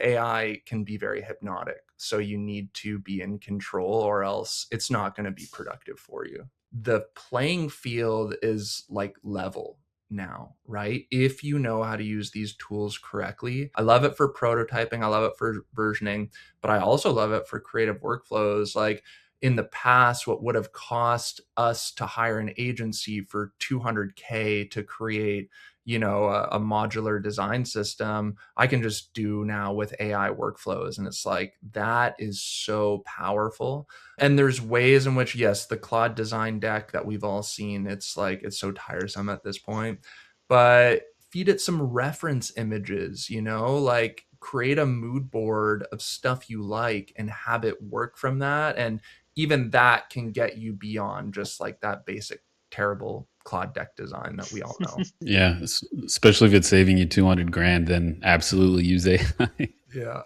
AI can be very hypnotic. So you need to be in control or else it's not going to be productive for you. The playing field is like level now, right? If you know how to use these tools correctly. I love it for prototyping, I love it for versioning, but I also love it for creative workflows. Like in the past, what would have cost us to hire an agency for 200K to create, a modular design system, I can just do now with AI workflows. And it's like, that is so powerful. And there's ways in which, yes, the Claude design deck that we've all seen, it's like, it's so tiresome at this point, but feed it some reference images, like create a mood board of stuff you like and have it work from that. And even that can get you beyond just like that basic terrible Claude deck design that we all know. Yeah, especially if it's saving you 200 grand, then absolutely use AI. Yeah.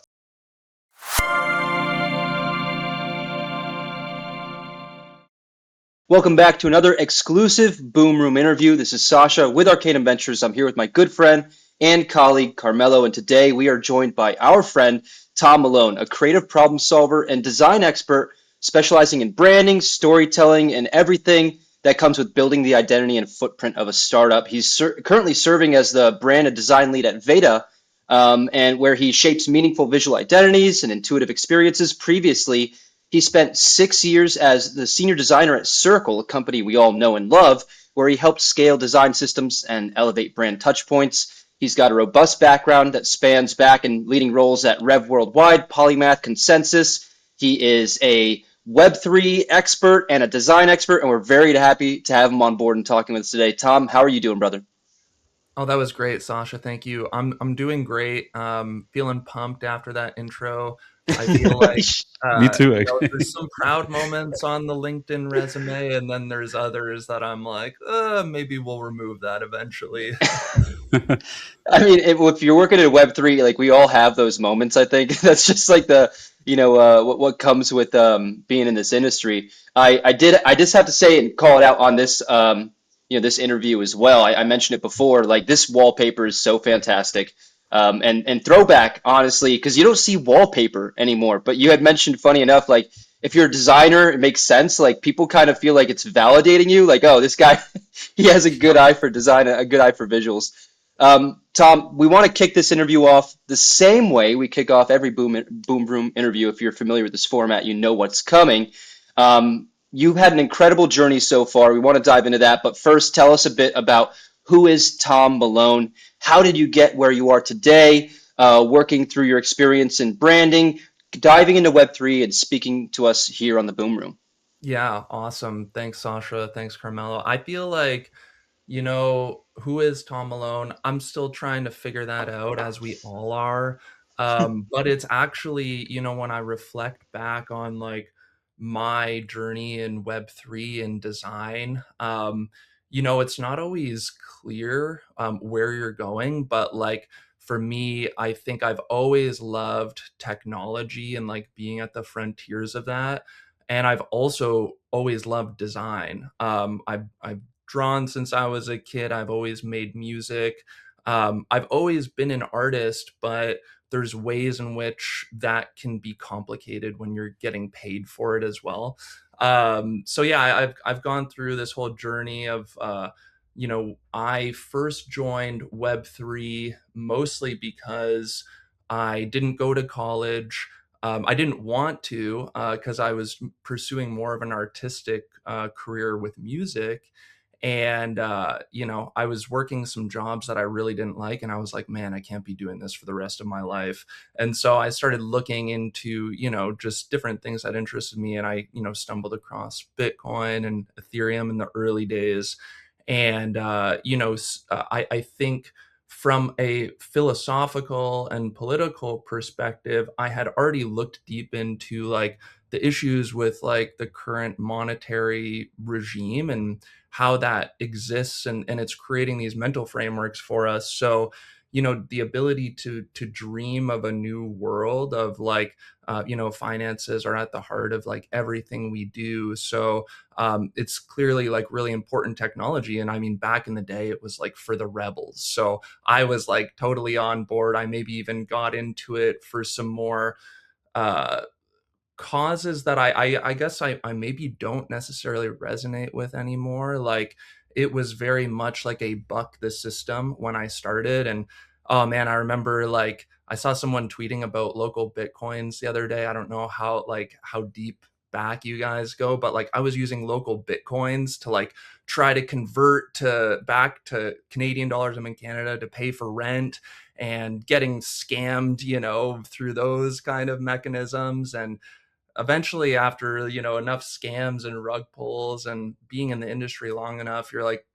Welcome back to another exclusive Boom Room interview. This is Sasha with Arcane Ventures. I'm here with my good friend and colleague, Carmelo, and today we are joined by our friend, Tom Malone, a creative problem solver and design expert specializing in branding, storytelling, and everything that comes with building the identity and footprint of a startup. He's currently serving as the brand and design lead at Veda, and where he shapes meaningful visual identities and intuitive experiences. Previously, he spent 6 years as the senior designer at Circle, a company we all know and love, where he helped scale design systems and elevate brand touchpoints. He's got a robust background that spans back in leading roles at Rev Worldwide, Polymath, Consensus. He is a Web3 expert and a design expert, and we're very happy to have him on board and talking with us today. Tom, how are you doing, brother? Oh, that was great, Sasha. Thank you. I'm doing great. Feeling pumped after that intro. I feel like Me too, there's actually. some proud moments on the LinkedIn resume, and then there's others that I'm like, maybe we'll remove that eventually. I mean, if you're working at Web3, like we all have those moments. I think that's just like the, what comes with being in this industry. I just have to say and call it out on this, this interview as well. I mentioned it before. Like this wallpaper is so fantastic, and throwback, honestly, because you don't see wallpaper anymore. But you had mentioned, funny enough, like if you're a designer, it makes sense. Like people kind of feel like it's validating you. Like, oh, this guy, he has a good eye for design, a good eye for visuals. Tom, we want to kick this interview off the same way we kick off every Boom Room interview. If you're familiar with this format, you know what's coming. You've had an incredible journey so far. We want to dive into that. But first, tell us a bit about who is Tom Malone? How did you get where you are today, working through your experience in branding, diving into Web3, and speaking to us here on the Boom Room? Yeah, awesome. Thanks, Sasha. Thanks, Carmelo. I feel like, who is Tom Malone? I'm still trying to figure that out, as we all are. But it's actually, when I reflect back on like my journey in Web3 and design, it's not always clear where you're going, but like for me, I think I've always loved technology and like being at the frontiers of that. And I've also always loved design. I've drawn since I was a kid. I've always made music. I've always been an artist, but there's ways in which that can be complicated when you're getting paid for it as well. So yeah, I've gone through this whole journey of I first joined Web3 mostly because I didn't go to college. I didn't want to because I was pursuing more of an artistic career with music. And, I was working some jobs that I really didn't like. And I was like, man, I can't be doing this for the rest of my life. And so I started looking into, just different things that interested me. And I, stumbled across Bitcoin and Ethereum in the early days. And, I think from a philosophical and political perspective, I had already looked deep into like the issues with like the current monetary regime and how that exists and it's creating these mental frameworks for us. So, the ability to dream of a new world of like, finances are at the heart of like everything we do. So it's clearly like really important technology. And I mean, back in the day, it was like for the rebels. So I was like totally on board. I maybe even got into it for some more uh, causes that I guess I maybe don't necessarily resonate with anymore. Like it was very much like a buck the system when I started. And oh man, I remember like I saw someone tweeting about local bitcoins the other day. I don't know how deep back you guys go, but like I was using local bitcoins to like try to convert to back to Canadian dollars. I'm in Canada to pay for rent and getting scammed, through those kind of mechanisms. And eventually after enough scams and rug pulls and being in the industry long enough, you're like,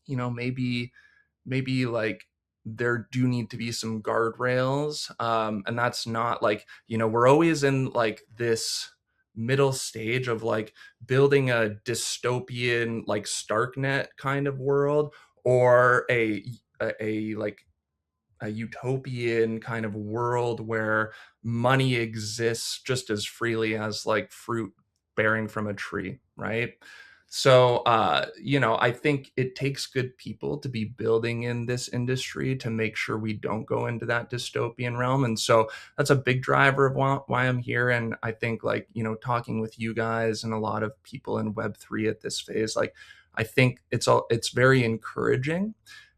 maybe like there do need to be some guardrails. And that's not like, we're always in like this middle stage of like building a dystopian like starknet kind of world, or a like a utopian kind of world where money exists just as freely as like fruit bearing from a tree, right? So I think it takes good people to be building in this industry to make sure we don't go into that dystopian realm. And so that's a big driver of why I'm here. And I think like, talking with you guys and a lot of people in Web3 at this phase, like I think it's very encouraging.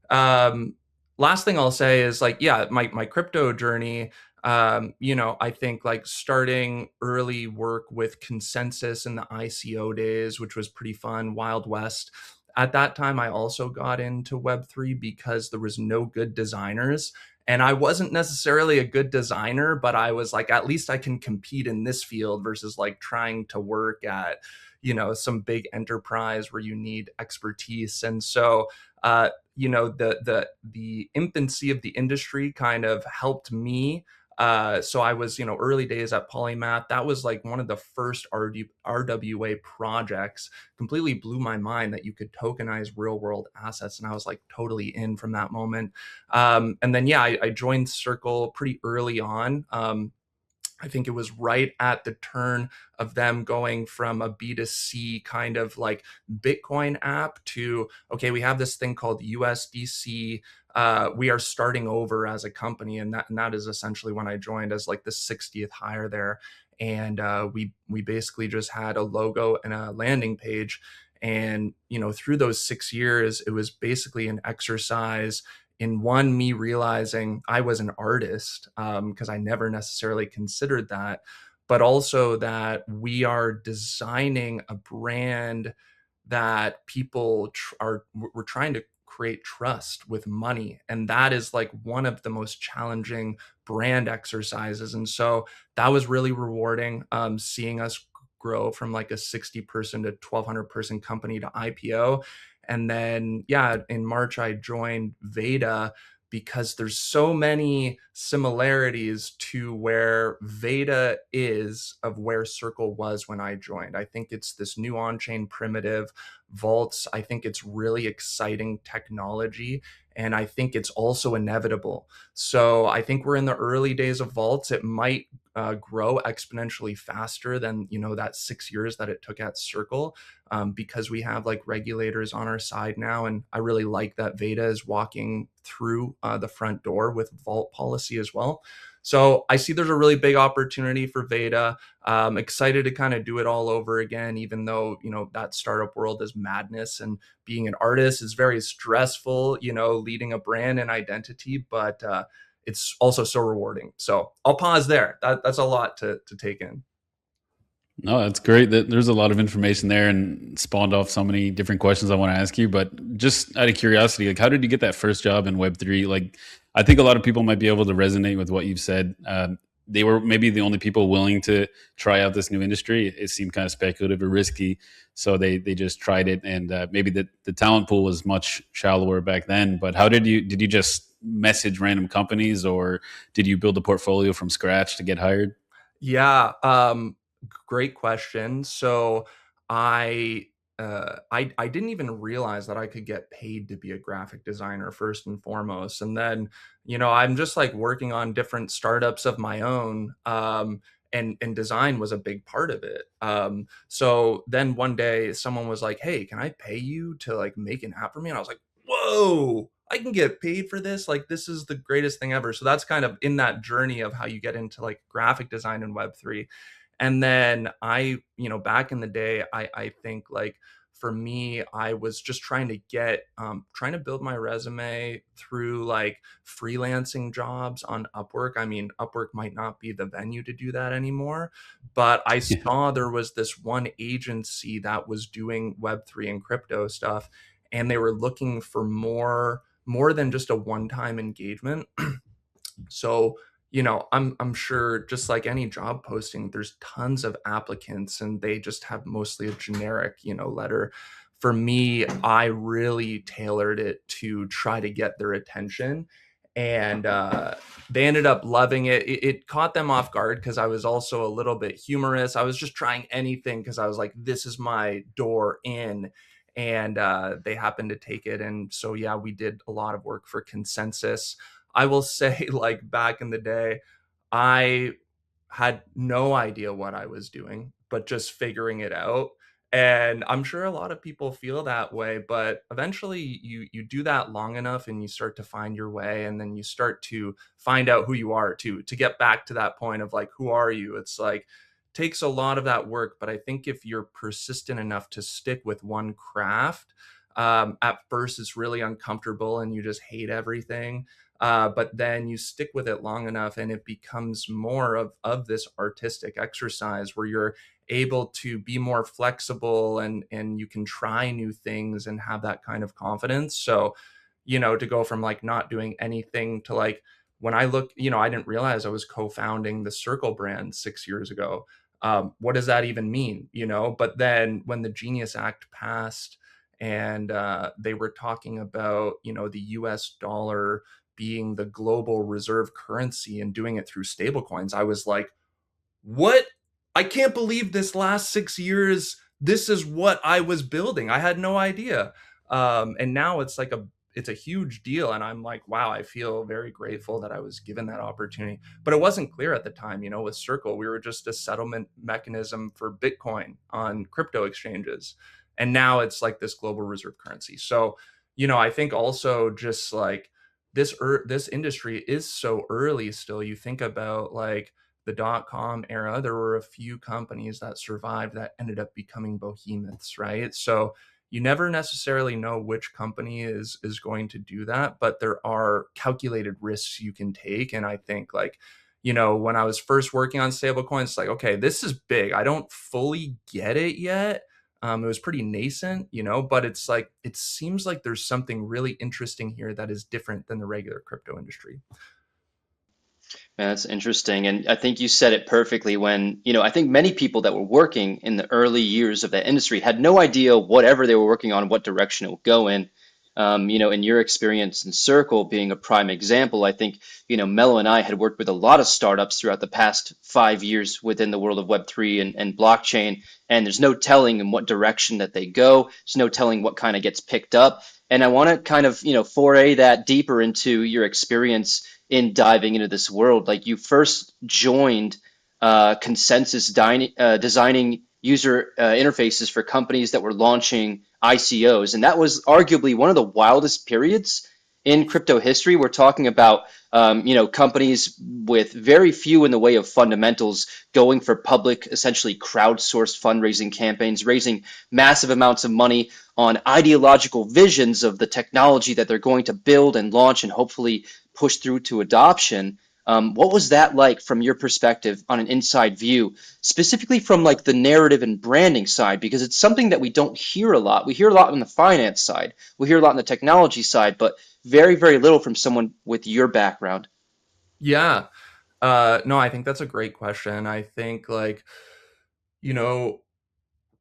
um Last thing I'll say is like, yeah, my crypto journey, I think like starting early work with Consensus in the ICO days, which was pretty fun, Wild West. At that time, I also got into Web3 because there was no good designers. And I wasn't necessarily a good designer, but I was like, at least I can compete in this field versus like trying to work at, some big enterprise where you need expertise. And so, the infancy of the industry kind of helped me. So I was, early days at Polymath. That was like one of the first RWA projects. Completely blew my mind that you could tokenize real world assets, and I was like totally in from that moment. And then yeah, I joined Circle pretty early on. I think it was right at the turn of them going from a B2C kind of like Bitcoin app to, okay, we have this thing called USDC. We are starting over as a company. And that is essentially when I joined as like the 60th hire there. And we basically just had a logo and a landing page. And, through those 6 years, it was basically an exercise in one, me realizing I was an artist, because I never necessarily considered that, but also that we are designing a brand that people we're trying to create trust with money, and that is like one of the most challenging brand exercises. And so that was really rewarding, seeing us grow from like a 60 person to 1,200-person company to IPO. And then, yeah, in March, I joined Veda because there's so many similarities to where Veda is of where Circle was when I joined. I think it's this new on-chain primitive vaults. I think it's really exciting technology. And I think it's also inevitable. So I think we're in the early days of vaults. It might grow exponentially faster than that 6 years that it took at Circle, because we have like regulators on our side now. And I really like that Veda is walking through the front door with vault policy as well. So I see there's a really big opportunity for Veda. Excited to kind of do it all over again, even though, that startup world is madness, and being an artist is very stressful, leading a brand and identity, but it's also so rewarding. So I'll pause there. That's a lot to take in. No, that's great. There's a lot of information there and spawned off so many different questions I want to ask you. But just out of curiosity, like, how did you get that first job in Web3? Like, I think a lot of people might be able to resonate with what you've said. They were maybe the only people willing to try out this new industry. It seemed kind of speculative or risky, so they just tried it. And maybe the talent pool was much shallower back then. But how did you just message random companies, or did you build a portfolio from scratch to get hired? Yeah, great question. So I I didn't even realize that I could get paid to be a graphic designer first and foremost. And then, I'm just like working on different startups of my own. And design was a big part of it. So then one day someone was like, "Hey, can I pay you to like make an app for me?" And I was like, "Whoa, I can get paid for this? Like this is the greatest thing ever." So that's kind of in that journey of how you get into like graphic design in Web3. And then back in the day, I think like for me, I was just trying to trying to build my resume through like freelancing jobs on Upwork. I mean, Upwork might not be the venue to do that anymore, but I Yeah. saw there was this one agency that was doing Web3 and crypto stuff, and they were looking for more than just a one-time engagement. So, I'm sure just like any job posting, there's tons of applicants and they just have mostly a generic, letter. For me, I really tailored it to try to get their attention. And they ended up loving it. It caught them off guard because I was also a little bit humorous. I was just trying anything because I was like, this is my door in. And they happened to take it. And so, yeah, we did a lot of work for Consensus. I will say, like back in the day, I had no idea what I was doing, but just figuring it out. And I'm sure a lot of people feel that way, but eventually you do that long enough and you start to find your way, and then you start to find out who you are too. To get back to that point of like, who are you? It's like takes a lot of that work, but I think if you're persistent enough to stick with one craft, at first it's really uncomfortable and you just hate everything, but then you stick with it long enough and it becomes more of this artistic exercise where you're able to be more flexible, and you can try new things and have that kind of confidence. So, to go from like not doing anything to like when I look, I didn't realize I was co-founding the Circle brand 6 years ago. What does that even mean? But then when the Genius Act passed and they were talking about, the US dollar being the global reserve currency and doing it through stablecoins, I was like, what? I can't believe this last 6 years, this is what I was building. I had no idea. And now it's a huge deal. And I'm like, wow, I feel very grateful that I was given that opportunity. But it wasn't clear at the time, with Circle, we were just a settlement mechanism for Bitcoin on crypto exchanges. And now it's like this global reserve currency. So, I think also just like this industry is so early still. You think about like the dot-com era, there were a few companies that survived that ended up becoming behemoths, right? So you never necessarily know which company is going to do that, but there are calculated risks you can take. And I think like, when I was first working on stablecoins, it's like, okay, this is big. I don't fully get it yet. It was pretty nascent, but it's like it seems like there's something really interesting here that is different than the regular crypto industry. Man, that's interesting. And I think you said it perfectly when, I think many people that were working in the early years of that industry had no idea whatever they were working on, what direction it would go in. In your experience in Circle being a prime example, I think, Mello and I had worked with a lot of startups throughout the past 5 years within the world of Web3 and blockchain. And there's no telling in what direction that they go. There's no telling what kind of gets picked up. And I want to kind of, foray that deeper into your experience in diving into this world. Like you first joined Consensus designing user interfaces for companies that were launching ICOs, and that was arguably one of the wildest periods in crypto history. We're talking about companies with very few in the way of fundamentals going for public, essentially crowdsourced fundraising campaigns, raising massive amounts of money on ideological visions of the technology that they're going to build and launch and hopefully push through to adoption. What was that like from your perspective on an inside view, specifically from like the narrative and branding side? Because it's something that we don't hear a lot. We hear a lot on the finance side, we hear a lot on the technology side, but very, very little from someone with your background. Yeah. No, I think that's a great question. I think like, you know,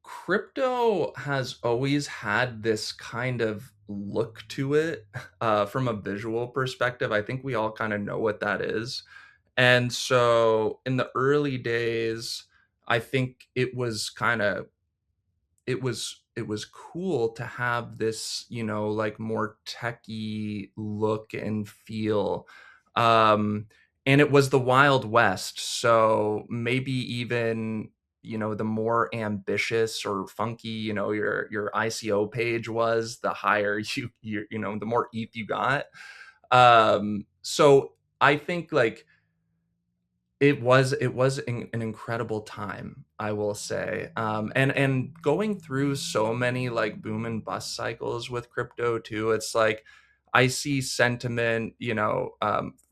crypto has always had this kind of look to it, from a visual perspective. I think we all kind of know what that is. And so in the early days, I think it was kind of it was cool to have this, like more techy look and feel. Um, and it was the Wild West, so maybe even, the more ambitious or funky, your ICO page was, the higher the more ETH you got. So I think like it was an incredible time, I will say. And going through so many like boom and bust cycles with crypto too, it's like I see sentiment,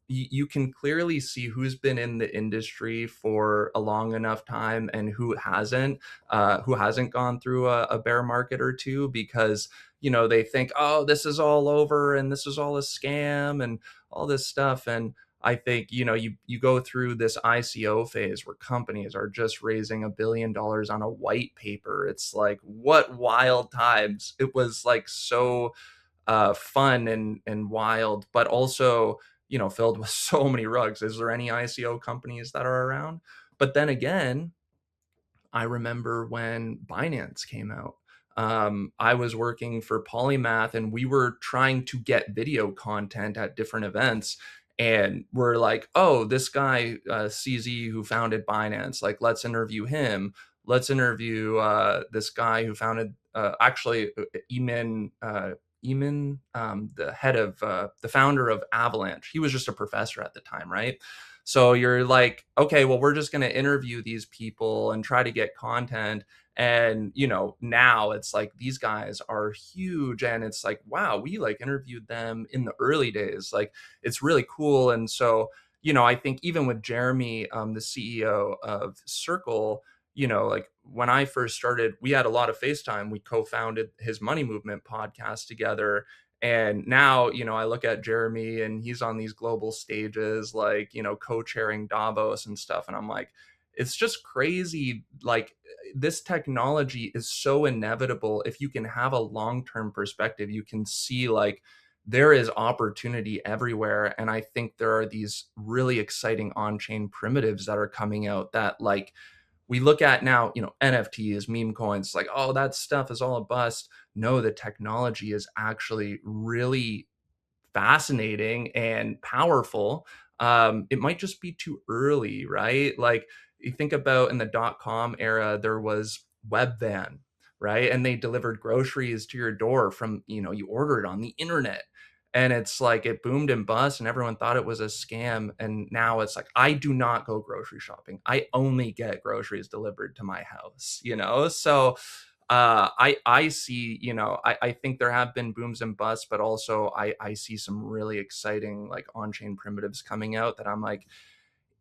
you can clearly see who's been in the industry for a long enough time and who hasn't gone through a bear market or two, because they think, oh, this is all over and this is all a scam and all this stuff. And I think, you go through this ICO phase where companies are just raising $1 billion on a white paper. It's like, what wild times. It was like so fun and wild, but also, filled with so many rugs. Is there any ICO companies that are around? But then again, I remember when Binance came out. I was working for Polymath and we were trying to get video content at different events. And we're like, oh, this guy, CZ, who founded Binance, like, let's interview him. Let's interview this guy who founded, Eamon, the head of, the founder of Avalanche. He was just a professor at the time, right? So you're like, okay, well, we're just going to interview these people and try to get content. And, now it's like these guys are huge. And it's like, wow, we like interviewed them in the early days. Like, it's really cool. And so, I think even with Jeremy, the CEO of Circle, like when I first started, we had a lot of FaceTime. We co founded his Money Movement podcast together. And now, I look at Jeremy and he's on these global stages, like, co-chairing Davos and stuff. And I'm like, it's just crazy. Like, this technology is so inevitable. If you can have a long-term perspective, you can see like there is opportunity everywhere. And I think there are these really exciting on-chain primitives that are coming out that, like, we look at now, NFTs, meme coins, like, oh, that stuff is all a bust. No, the technology is actually really fascinating and powerful. It might just be too early, right? Like, you think about in the .com era, there was Webvan, right? And they delivered groceries to your door from, you order it on the internet. And it's like it boomed and bust and everyone thought it was a scam. And now it's like, I do not go grocery shopping. I only get groceries delivered to my house. So I see, I think there have been booms and busts, but also I see some really exciting like on-chain primitives coming out that I'm like,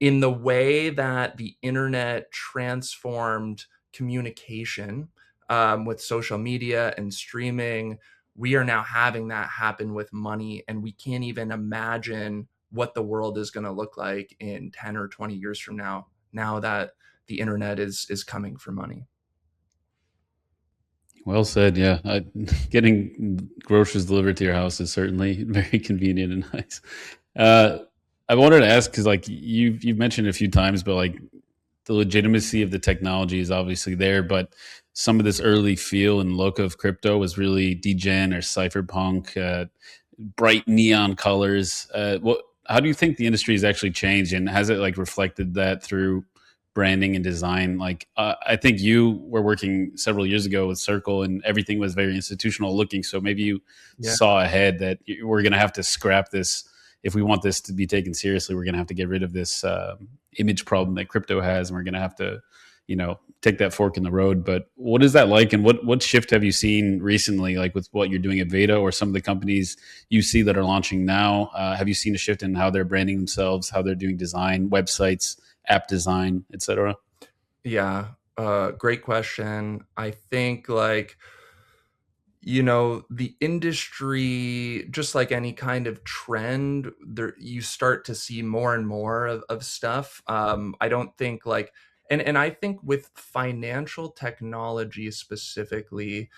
in the way that the internet transformed communication, with social media and streaming, we are now having that happen with money, and we can't even imagine what the world is going to look like in 10 or 20 years from now, now that the internet is coming for money. Well said. Yeah, getting groceries delivered to your house is certainly very convenient and nice. Uh, I wanted to ask because, like, you've mentioned a few times, but like the legitimacy of the technology is obviously there, but some of this early feel and look of crypto was really degen or cypherpunk, bright neon colors. How do you think the industry has actually changed, and has it like reflected that through branding and design? Like, I think you were working several years ago with Circle, and everything was very institutional looking. So maybe you Yeah. saw ahead that we're going to have to scrap this if we want this to be taken seriously. We're going to have to get rid of this image problem that crypto has, and we're going to have to, take that fork in the road. But what is that like, and what shift have you seen recently, like with what you're doing at Veda or some of the companies you see that are launching now? Have you seen a shift in how they're branding themselves, how they're doing design, websites, app design, etc.? Yeah. Great question. I think like, the industry, just like any kind of trend, there you start to see more and more of stuff. I don't think like, and I think with financial technology specifically,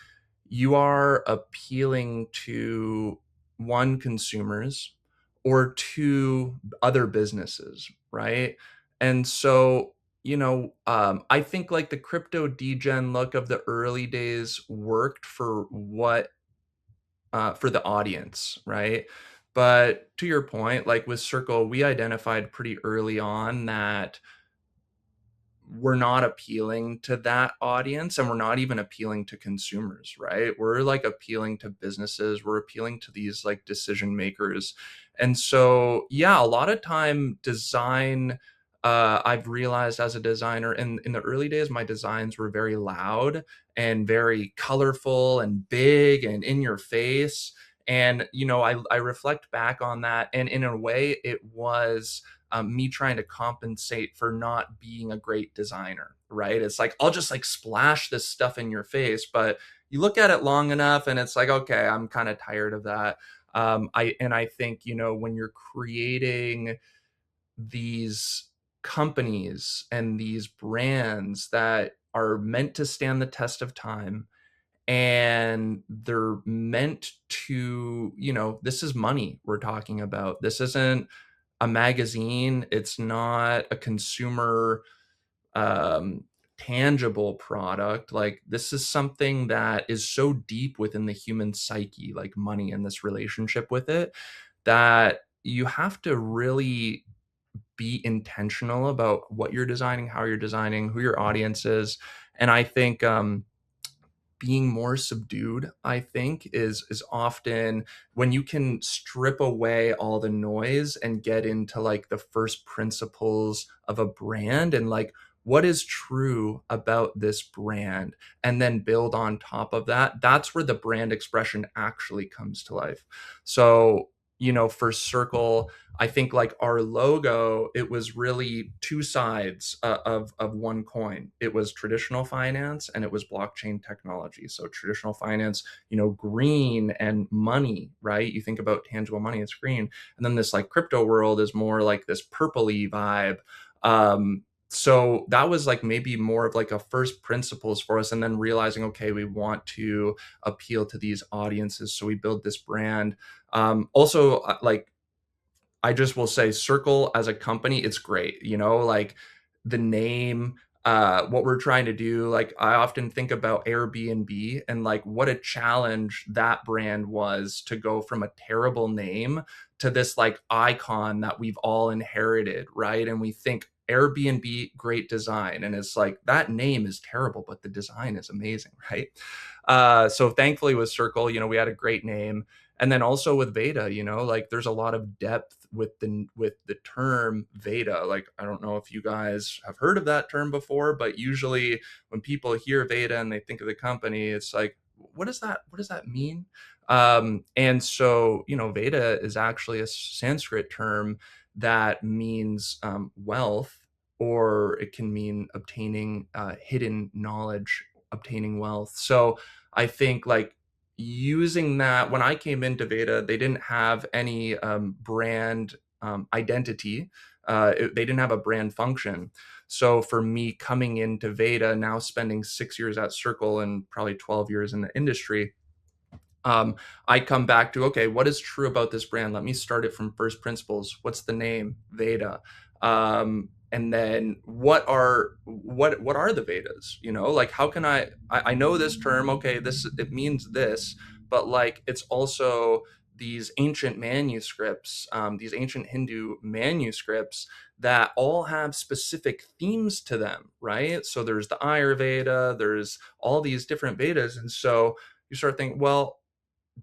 you are appealing to one, consumers, or two, other businesses, right? And so I think like the crypto degen look of the early days worked for what for the audience, right? But to your point, like with Circle, we identified pretty early on that we're not appealing to that audience, and we're not even appealing to consumers, right? We're like appealing to businesses, we're appealing to these like decision makers. And so yeah, a lot of time design, I've realized as a designer in the early days my designs were very loud and very colorful and big and in your face. And I reflect back on that, and in a way it was me trying to compensate for not being a great designer, right? It's like, I'll just like splash this stuff in your face, but you look at it long enough and it's like, okay, I'm kind of tired of that. I think, when you're creating these companies and these brands that are meant to stand the test of time, and they're meant to, this is money we're talking about. This isn't a magazine. It's not a consumer um, tangible product. Like this is something that is so deep within the human psyche, like money and this relationship with it, that you have to really be intentional about what you're designing, how you're designing, who your audience is. And I think being more subdued, I think, is often when you can strip away all the noise and get into like the first principles of a brand, and like what is true about this brand, and then build on top of that. That's where the brand expression actually comes to life. So for Circle, I think like our logo, it was really two sides of one coin. It was traditional finance and it was blockchain technology. So traditional finance, green and money, right? You think about tangible money, it's green. And then this like crypto world is more like this purpley vibe. So that was like maybe more of like a first principles for us, and then realizing, okay, we want to appeal to these audiences. So we build this brand. Also, like I just will say Circle as a company, it's great. Like the name, what we're trying to do. Like I often think about Airbnb and like what a challenge that brand was to go from a terrible name to this like icon that we've all inherited, right? And we think Airbnb, great design. And it's like that name is terrible, but the design is amazing, right? So thankfully with Circle, we had a great name. And then also with Veda, like there's a lot of depth with the term Veda. Like I don't know if you guys have heard of that term before, but usually when people hear Veda and they think of the company, it's like, what does that mean? And so Veda is actually a Sanskrit term that means wealth, or it can mean obtaining hidden knowledge, obtaining wealth. So I think like using that, when I came into Veda, they didn't have any brand identity. They didn't have a brand function. So for me coming into Veda, now spending 6 years at Circle and probably 12 years in the industry, um, I come back to, okay, what is true about this brand? Let me start it from first principles. What's the name? Veda. And then what are the Vedas? Like how can I know this term, okay, this it means this, but like it's also these ancient manuscripts, these ancient Hindu manuscripts that all have specific themes to them, right? So there's the Ayurveda, there's all these different Vedas. And so you start thinking, well,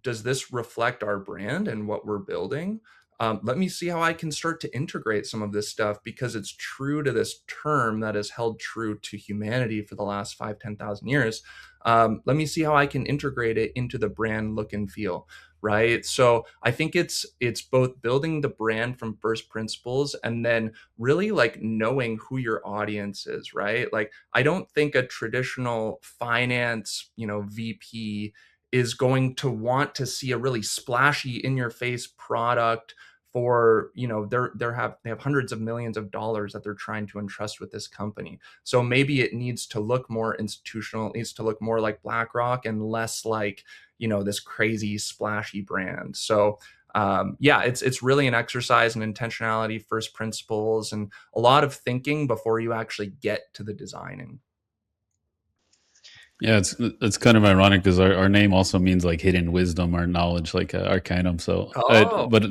does this reflect our brand and what we're building? Let me see how I can start to integrate some of this stuff, because it's true to this term that has held true to humanity for the last 5, 10,000 years. Let me see how I can integrate it into the brand look and feel. Right. So I think it's both building the brand from first principles and then really like knowing who your audience is. Right. Like I don't think a traditional finance, VP is going to want to see a really splashy in your face product for, they have hundreds of millions of dollars that they're trying to entrust with this company. So maybe it needs to look more institutional, it needs to look more like BlackRock and less like, this crazy splashy brand. So Yeah, it's really an exercise in intentionality, first principles, and a lot of thinking before you actually get to the designing. Yeah, it's kind of ironic because our name also means like hidden wisdom or knowledge, like arcanum. So, Oh, but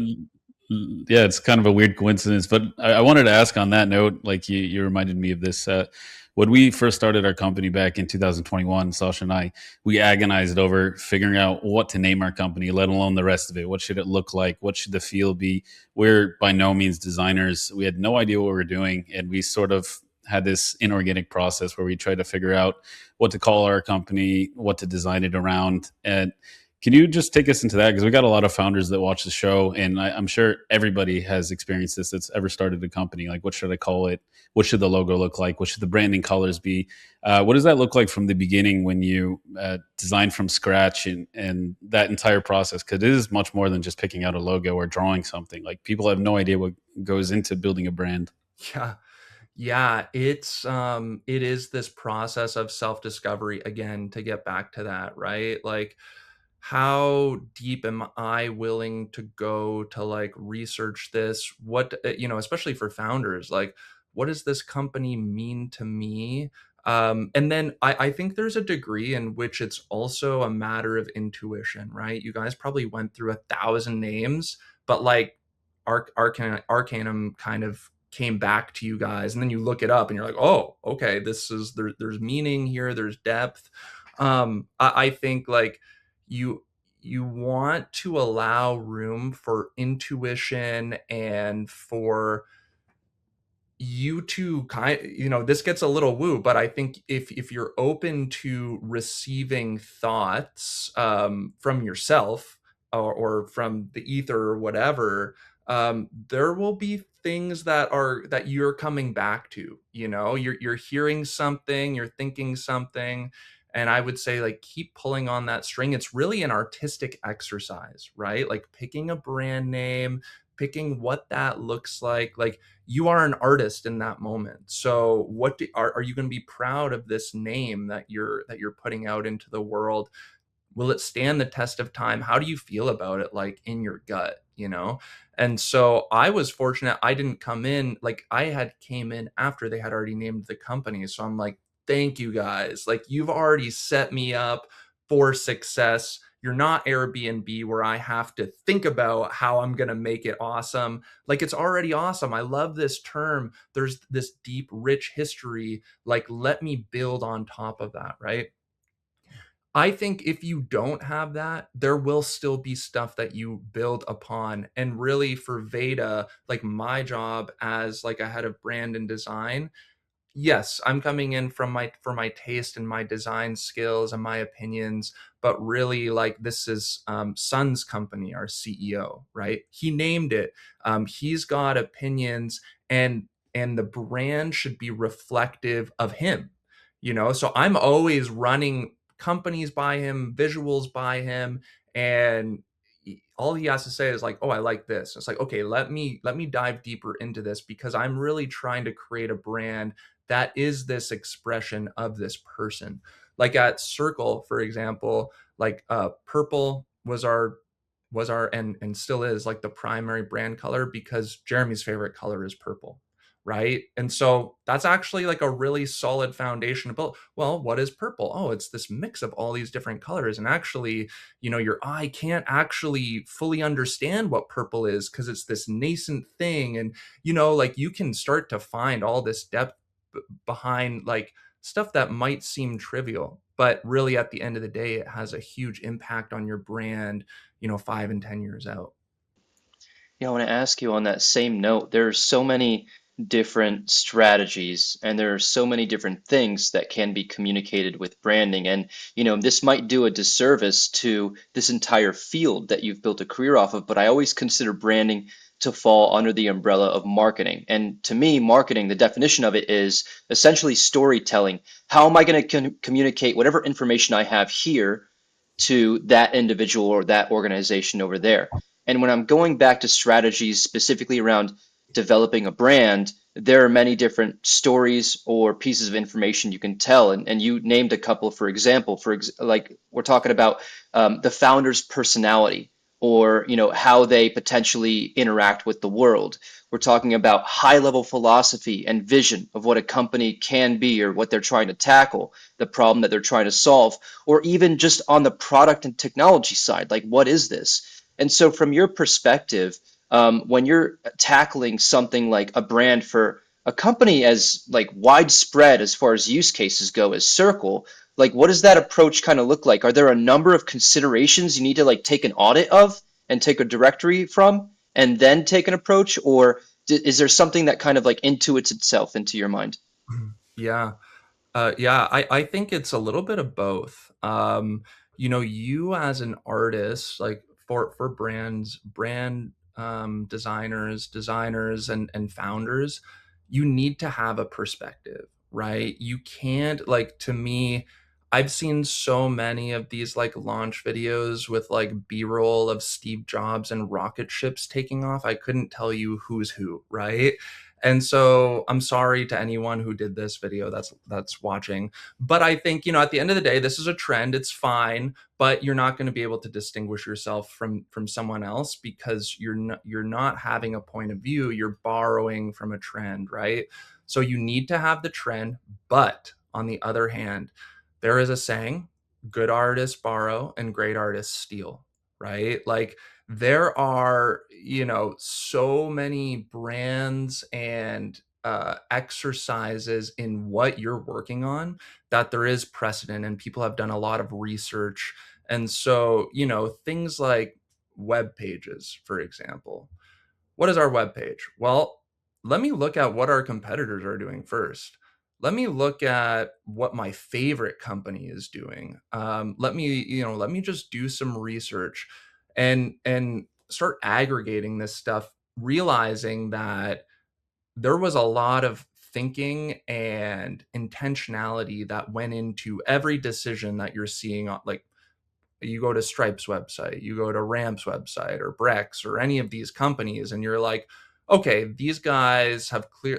yeah, it's kind of a weird coincidence. But I wanted to ask on that note, like you reminded me of this. When we first started our company back in 2021, Sasha and I, we agonized over figuring out what to name our company, let alone the rest of it. What should it look like? What should the feel be? We're by no means designers. We had no idea what we were doing, and we sort of had this inorganic process where we tried to figure out what to call our company, what to design it around. And can you just take us into that? Because we got a lot of founders that watch the show, and I'm sure everybody has experienced this that's ever started a company. Like, what should I call it? What should the logo look like? What should the branding colors be? What does that look like from the beginning when you design from scratch and that entire process? Because it is much more than just picking out a logo or drawing something. Like, people have no idea what goes into building a brand. yeah. Yeah, it is this process of self-discovery again, to get back to that, right? Like, how deep am I willing to go to like research this? What, especially for founders, like, what does this company mean to me? And then I think there's a degree in which it's also a matter of intuition, right? You guys probably went through 1,000 names, but like Arcanum kind of came back to you guys, and then you look it up and you're like, oh, okay, there's meaning here, there's depth. I think like you you want to allow room for intuition and for you to this gets a little woo, but I think if you're open to receiving thoughts from yourself, or from the ether or whatever, there will be things that you're coming back to. You're hearing something, you're thinking something, and I would say, like, keep pulling on that string. It's really an artistic exercise, right? Like picking a brand name, picking what that looks like you are an artist in that moment. So are you going to be proud of this name that you're putting out into the world? Will it stand the test of time? How do you feel about it, like in your gut? And so I was fortunate. I didn't come in, like, I had came in after they had already named the company. So I'm like, thank you guys. Like, you've already set me up for success. You're not Airbnb where I have to think about how I'm going to make it awesome. Like, it's already awesome. I love this term. There's this deep, rich history. Like, let me build on top of that, right? I think if you don't have that, there will still be stuff that you build upon. And really, for Veda, like, my job as like a head of brand and design, yes, I'm coming in from my for my taste and my design skills and my opinions, but really, like, this is Sun's company, our CEO, right? He named it. He's got opinions, and the brand should be reflective of him. So I'm always running companies by him, visuals by him, and all he has to say is like, oh, I like this. It's like, okay, let me dive deeper into this, because I'm really trying to create a brand that is this expression of this person. Like at Circle, for example, like purple was our and still is like the primary brand color, because Jeremy's favorite color is purple, right? And so that's actually like a really solid foundation about, well, what is purple? Oh, it's this mix of all these different colors. And actually, your eye can't actually fully understand what purple is, because it's this nascent thing. And like, you can start to find all this depth behind like stuff that might seem trivial, but really at the end of the day, it has a huge impact on your brand, 5 and 10 years out. Yeah, I want to ask you on that same note, there are so many different strategies and there are so many different things that can be communicated with branding. And, this might do a disservice to this entire field that you've built a career off of, but I always consider branding to fall under the umbrella of marketing. And to me, marketing, the definition of it is essentially storytelling. How am I going to communicate whatever information I have here to that individual or that organization over there? And when I'm going back to strategies specifically around developing a brand, there are many different stories or pieces of information you can tell. And you named a couple, for example, like we're talking about the founder's personality. or how they potentially interact with the world. We're talking about high level philosophy and vision of what a company can be or what they're trying to tackle, the problem that they're trying to solve, or even just on the product and technology side, like what is this? And so from your perspective, when you're tackling something like a brand for a company as like widespread as far as use cases go as Circle, like what does that approach kind of look like? Are there a number of considerations you need to like take an audit of and take a directory from and then take an approach, or is there something that kind of like intuits itself into your mind? Yeah. Yeah, I think it's a little bit of both. You as an artist, like for brands, designers and founders, you need to have a perspective, right? You can't, like, to me, I've seen so many of these like launch videos with like B-roll of Steve Jobs and rocket ships taking off. I couldn't tell you who's who, right? And so I'm sorry to anyone who did this video that's watching. But I think, at the end of the day, this is a trend. It's fine, but you're not going to be able to distinguish yourself from someone else because you're not having a point of view. You're borrowing from a trend, right? So you need to have the trend, but on the other hand, there is a saying, good artists borrow and great artists steal, right? Like, there are, so many brands and exercises in what you're working on that there is precedent and people have done a lot of research. And so, things like web pages, for example. What is our web page? Well, let me look at what our competitors are doing first. Let me look at what my favorite company is doing. Let me just do some research and start aggregating this stuff, realizing that there was a lot of thinking and intentionality that went into every decision that you're seeing on, like, you go to Stripe's website, you go to Ramp's website or Brex or any of these companies, and you're like, okay, these guys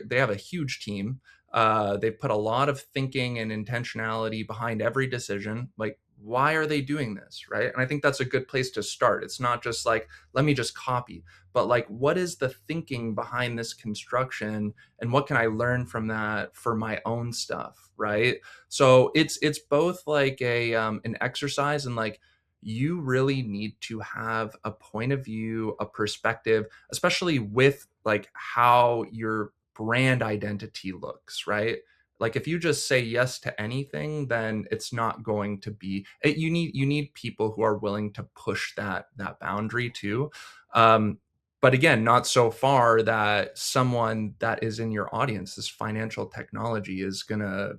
they have a huge team. They've put a lot of thinking and intentionality behind every decision. Like, why are they doing this? Right. And I think that's a good place to start. It's not just like, let me just copy, but like, what is the thinking behind this construction? And what can I learn from that for my own stuff? Right. So it's both like an exercise and like, you really need to have a point of view, a perspective, especially with like how your brand identity looks, right? Like, if you just say yes to anything, then it's not going to be you need people who are willing to push that boundary too. Um, but again, not so far that someone that is in your audience, this financial technology, is gonna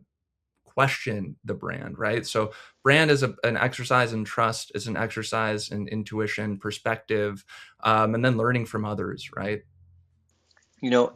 question the brand, right? So brand is an exercise in trust, is an exercise in intuition, perspective, and then learning from others, right?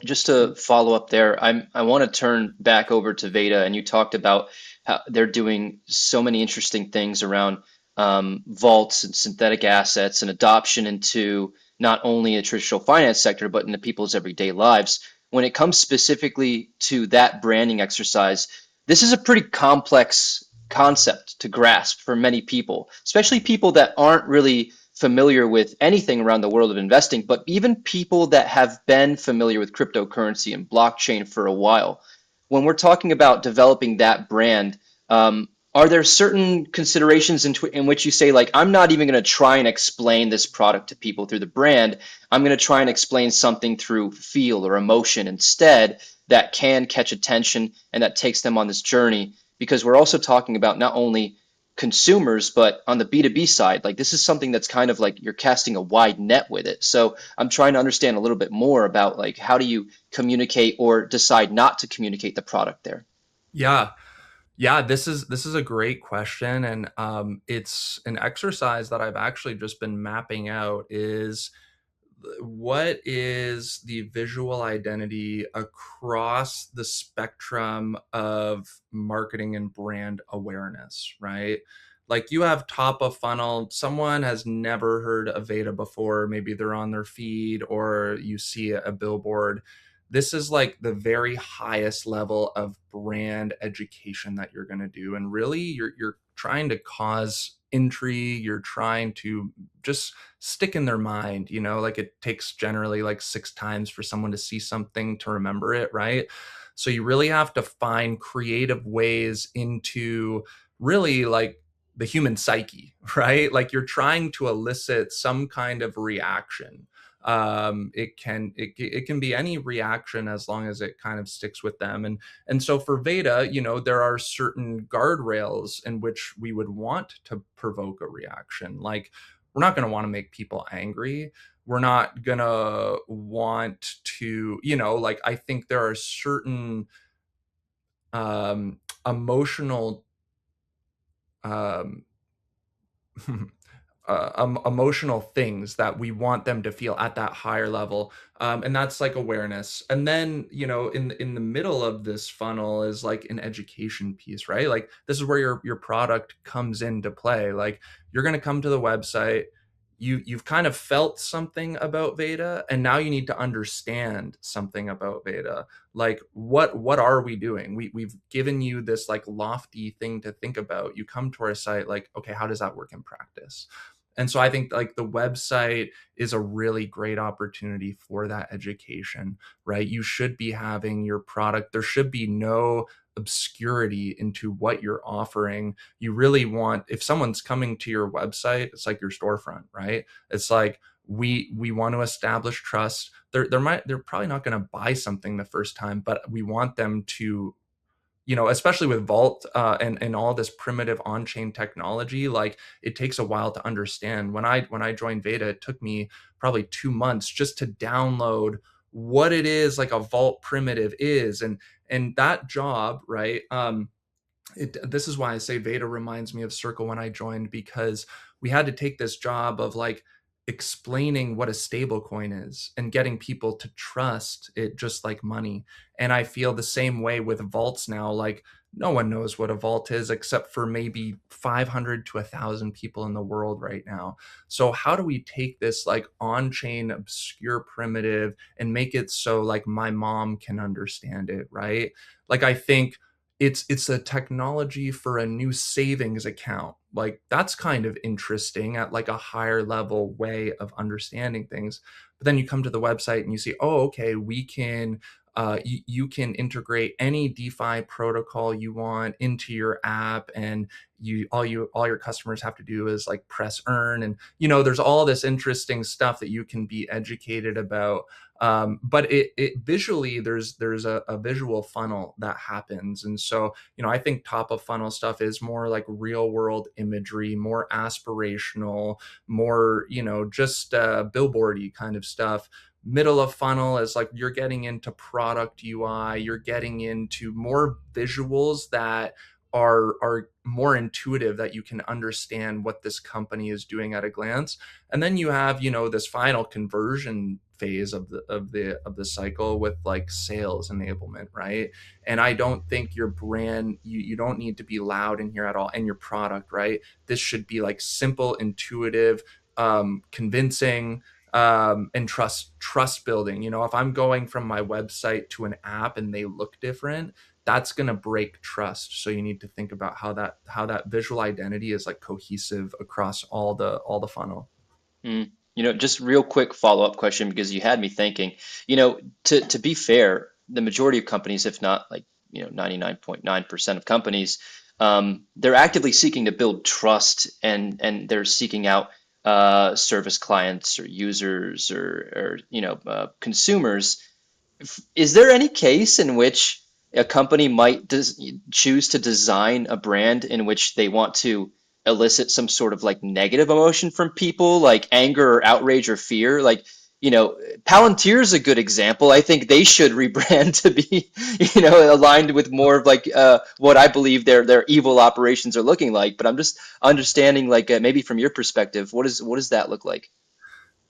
Just to follow up there, I want to turn back over to Veda, and you talked about how they're doing so many interesting things around vaults and synthetic assets and adoption into not only a traditional finance sector, but into people's everyday lives. When it comes specifically to that branding exercise, this is a pretty complex concept to grasp for many people, especially people that aren't really familiar with anything around the world of investing, but even people that have been familiar with cryptocurrency and blockchain for a while. When we're talking about developing that brand, are there certain considerations in which you say, like, I'm not even going to try and explain this product to people through the brand. I'm going to try and explain something through feel or emotion instead that can catch attention and that takes them on this journey? Because we're also talking about not only consumers, but on the B2B side, like this is something that's kind of like you're casting a wide net with it. So I'm trying to understand a little bit more about like how do you communicate or decide not to communicate the product there? Yeah. Yeah, this is a great question, and it's an exercise that I've actually just been mapping out. Is what is the visual identity across the spectrum of marketing and brand awareness, right? Like, you have top of funnel, someone has never heard of Veda before, maybe they're on their feed or you see a billboard. This is like the very highest level of brand education that you're going to do, and really you're trying to cause intrigue, you're trying to just stick in their mind, like it takes generally like 6 times for someone to see something to remember it, right? So you really have to find creative ways into really like the human psyche, right? Like you're trying to elicit some kind of reaction. It can be any reaction as long as it kind of sticks with them. And so for Veda, there are certain guardrails in which we would want to provoke a reaction. Like we're not going to want to make people angry. We're not going to want to, like I think there are certain emotional um, emotional things that we want them to feel at that higher level, and that's like awareness. And then in the middle of this funnel is like an education piece, right? Like this is where your product comes into play. Like you're going to come to the website, you've kind of felt something about Veda, and now you need to understand something about Veda. Like what are we doing? We've given you this like lofty thing to think about. You come to our site, like, okay, how does that work in practice? And so I think like the website is a really great opportunity for that education, right? You should be having your product, there should be no obscurity into what you're offering. You really want, if someone's coming to your website, it's like your storefront, right? It's like we want to establish trust. They're probably not going to buy something the first time, but we want them to, especially with Vault, and all this primitive on-chain technology, like it takes a while to understand. When I joined Veda, it took me probably 2 months just to download what it is like a Vault primitive is, and that job, right? This is why I say Veda reminds me of Circle when I joined, because we had to take this job of like explaining what a stable coin is and getting people to trust it just like money. And I feel the same way with vaults now. Like no one knows what a vault is except for maybe 500 to 1,000 people in the world right now. So how do we take this like on-chain obscure primitive and make it so like my mom can understand it, right? Like I think it's a technology for a new savings account. Like that's kind of interesting at like a higher level way of understanding things. But then you come to the website and you see, oh, okay, we can you can integrate any DeFi protocol you want into your app, and all your customers have to do is like press earn, and there's all this interesting stuff that you can be educated about. But it visually, there's a visual funnel that happens. And so I think top of funnel stuff is more like real world imagery, more aspirational, more just billboardy kind of stuff. Middle of funnel is like you're getting into product UI, you're getting into more visuals that are more intuitive, that you can understand what this company is doing at a glance. And then you have this final conversion phase of the cycle with like sales enablement, right? And I don't think your brand, you don't need to be loud in here at all, and your product, right? This should be like simple, intuitive, convincing, and trust building. If I'm going from my website to an app and they look different, that's going to break trust. So you need to think about how that visual identity is like cohesive across all the funnel. Mm. Just real quick follow-up question because you had me thinking. To be fair, the majority of companies, if not like 99.9% of companies, they're actively seeking to build trust, and they're seeking out service clients or users or consumers. Is there any case in which a company might choose to design a brand in which they want to elicit some sort of like negative emotion from people, like anger or outrage or fear? Like, Palantir is a good example. I think they should rebrand to be, aligned with more of like what I believe their evil operations are looking like. But I'm just understanding, like maybe from your perspective, what does that look like?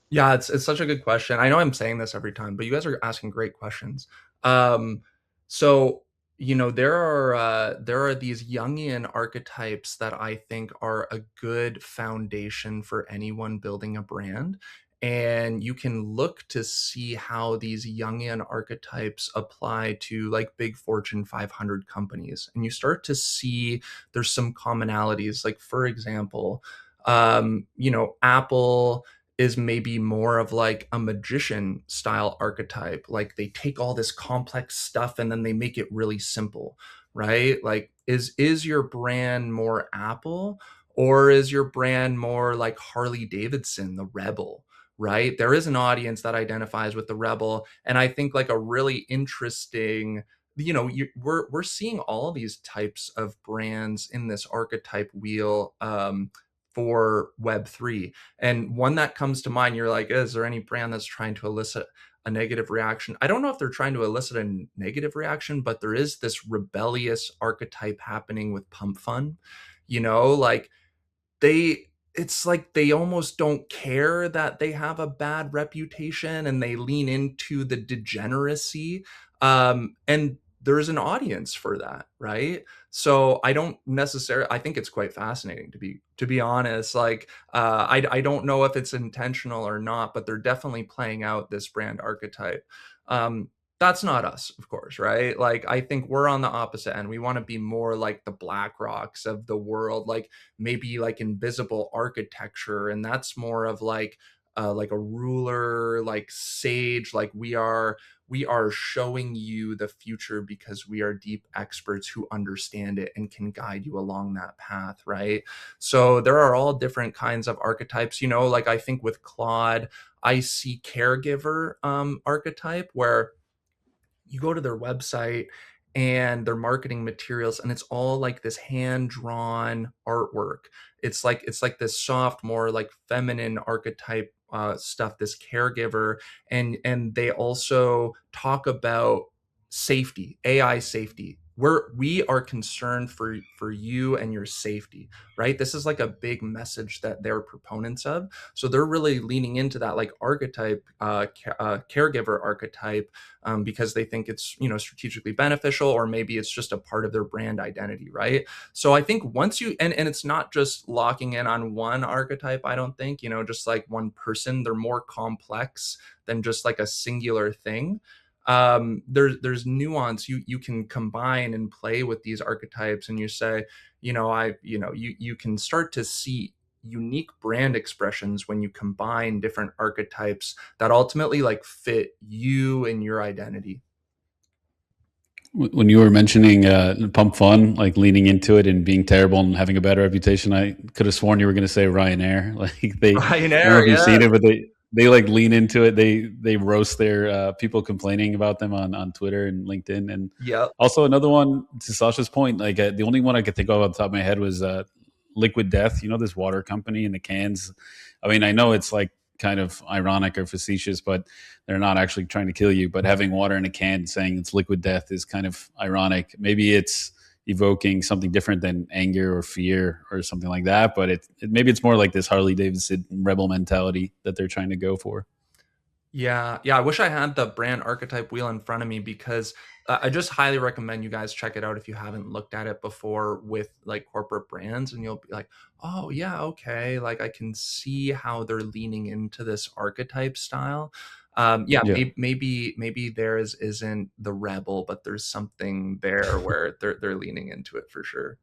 Yeah, it's such a good question. I know I'm saying this every time, but you guys are asking great questions. Um, so there are these Jungian archetypes that I think are a good foundation for anyone building a brand. and you can look to see how these Jungian archetypes apply to like big Fortune 500 companies. And you start to see there's some commonalities. Like, for example, Apple is maybe more of like a magician style archetype. Like, they take all this complex stuff and then they make it really simple, right? Like, is your brand more Apple, or is your brand more like Harley Davidson, the rebel? Right? There is an audience that identifies with the rebel, and I think like a really interesting, we're seeing all these types of brands in this archetype wheel, for Web3. And one that comes to mind, you're like, is there any brand that's trying to elicit a negative reaction? I don't know if they're trying to elicit a negative reaction, but there is this rebellious archetype happening with Pump.fun. Like, they it's like they almost don't care that they have a bad reputation, and they lean into the degeneracy, and there's an audience for that, right? So I think it's quite fascinating, to be honest. Like, I don't know if it's intentional or not, but they're definitely playing out this brand archetype. um that's not us, of course, right? Like, I think we're on the opposite end. We want to be more like the Black Rocks of the world, like maybe like invisible architecture, and that's more of like a ruler, like sage. Like, we are showing you the future because we are deep experts who understand it and can guide you along that path, right? So there are all different kinds of archetypes. Like, I think with Claude, I see caregiver archetype, where you go to their website and their marketing materials, and it's all like this hand drawn artwork. It's like this soft, more like feminine archetype stuff, this caregiver. And they also talk about safety, AI safety. We are concerned for you and your safety, right? This is like a big message that they're proponents of. So they're really leaning into that, like, archetype, caregiver archetype, because they think it's strategically beneficial, or maybe it's just a part of their brand identity, right? So I think once you and it's not just locking in on one archetype. I don't think, just like one person. They're more complex than just like a singular thing. There's nuance. You can combine and play with these archetypes, and you say, you can start to see unique brand expressions when you combine different archetypes that ultimately like fit you and your identity. When you were mentioning Pump Fun, like leaning into it and being terrible and having a bad reputation, I could have sworn you were going to say Ryanair. Like they, I don't know Ryanair, if you've yeah. seen it, but they like lean into it. They roast their people complaining about them on Twitter and LinkedIn. And Yep. also another one, to Sasha's point, like the only one I could think of off the top of my head was Liquid Death. You know, this water company in the cans. I mean, I know it's like kind of ironic or facetious, but they're not actually trying to kill you. But having water in a can saying it's liquid death is kind of ironic. Maybe it's evoking something different than anger or fear or something like that. But maybe it's more like this Harley Davidson rebel mentality that they're trying to go for. Yeah, yeah. I wish I had the brand archetype wheel in front of me, because I just highly recommend you guys check it out if you haven't looked at it before with like corporate brands, and you'll be like, oh yeah, okay. Like, I can see how they're leaning into this archetype style. Yeah, Yeah. maybe theirs isn't the rebel, but there's something there where they're leaning into it for sure.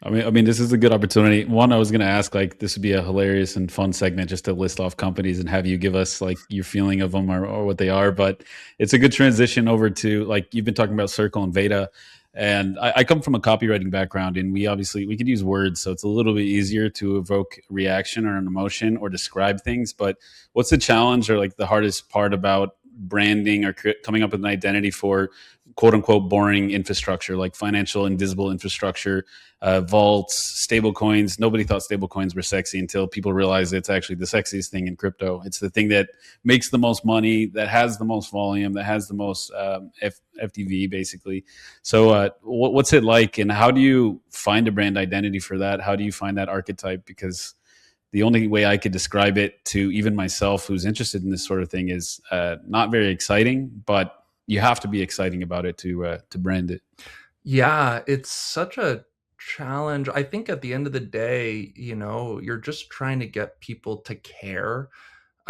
I mean, this is a good opportunity. One, I was going to ask, like, this would be a hilarious and fun segment just to list off companies and have you give us like your feeling of them or what they are. But it's a good transition over to, like, you've been talking about Circle and Veda, and I come from a copywriting background, and we could use words, so it's a little bit easier to evoke reaction or an emotion or describe things. But what's the challenge or like the hardest part about branding or coming up with an identity for quote unquote boring infrastructure like financial invisible infrastructure, vaults, stable coins? Nobody thought stable coins were sexy until people realized it's actually the sexiest thing in crypto. It's the thing that makes the most money, that has the most volume, that has the most FTV, basically. So, what's it like, and how do you find a brand identity for that? How do you find that archetype? Because the only way I could describe it to even myself, who's interested in this sort of thing, is not very exciting, but you have to be exciting about it to brand it. Yeah, it's such a challenge. I think at the end of the day, you're just trying to get people to care.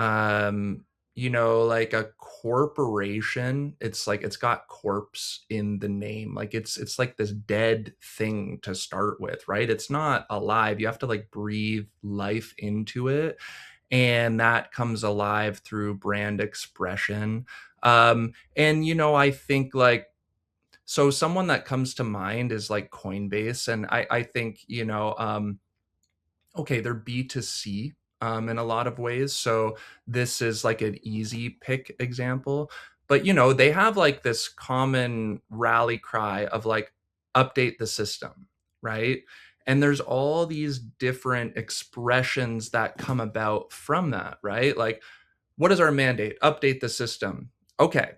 Um, like a corporation, it's like it's got corpse in the name. Like it's like this dead thing to start with, right? It's not alive. You have to like breathe life into it. And that comes alive through brand expression. And I think like so someone that comes to mind is like Coinbase. And I think, okay, they're B2C in a lot of ways. So this is like an easy pick example. But they have like this common rally cry of like update the system, right? And there's all these different expressions that come about from that, right? Like, what is our mandate? Update the system. Okay,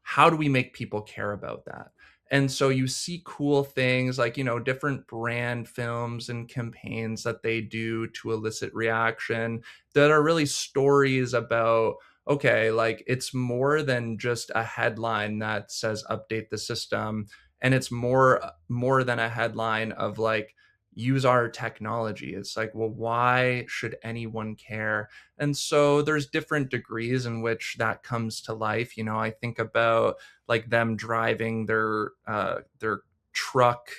how do we make people care about that? And so you see cool things like, different brand films and campaigns that they do to elicit reaction that are really stories about, okay, like it's more than just a headline that says update the system. And it's more than a headline of like, use our technology. It's like, well, why should anyone care? And so there's different degrees in which that comes to life. I think about like them driving their truck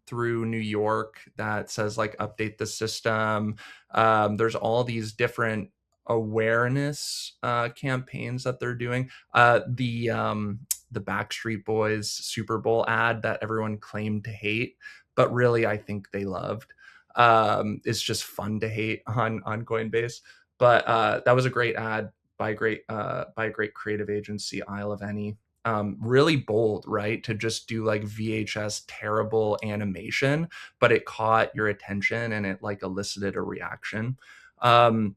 through New York that says like update the system. There's all these different awareness campaigns that they're doing. The Backstreet Boys Super Bowl ad that everyone claimed to hate, but really I think they loved. It's just fun to hate on Coinbase. But that was a great ad by a great creative agency, Isle of Any. Really bold, right? To just do like VHS terrible animation, but it caught your attention and it like elicited a reaction. Um,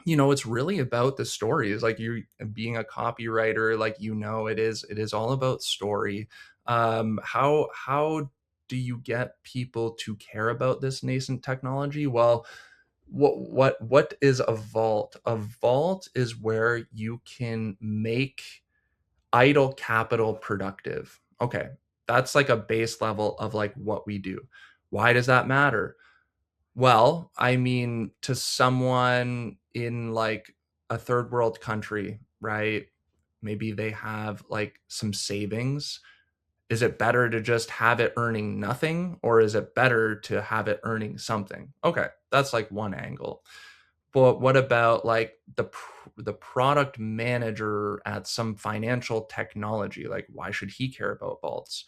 it's really about the stories. Like you being a copywriter, like it is all about story. How do you get people to care about this nascent technology? Well, what is a vault? A vault is where you can make idle capital productive. Okay, that's like a base level of like what we do. Why does that matter? Well, I mean, to someone in like a third world country, right? Maybe they have like some savings. Is it better to just have it earning nothing, or is it better to have it earning something? Okay, that's like one angle. But what about like the product manager at some financial technology? Like, why should he care about vaults?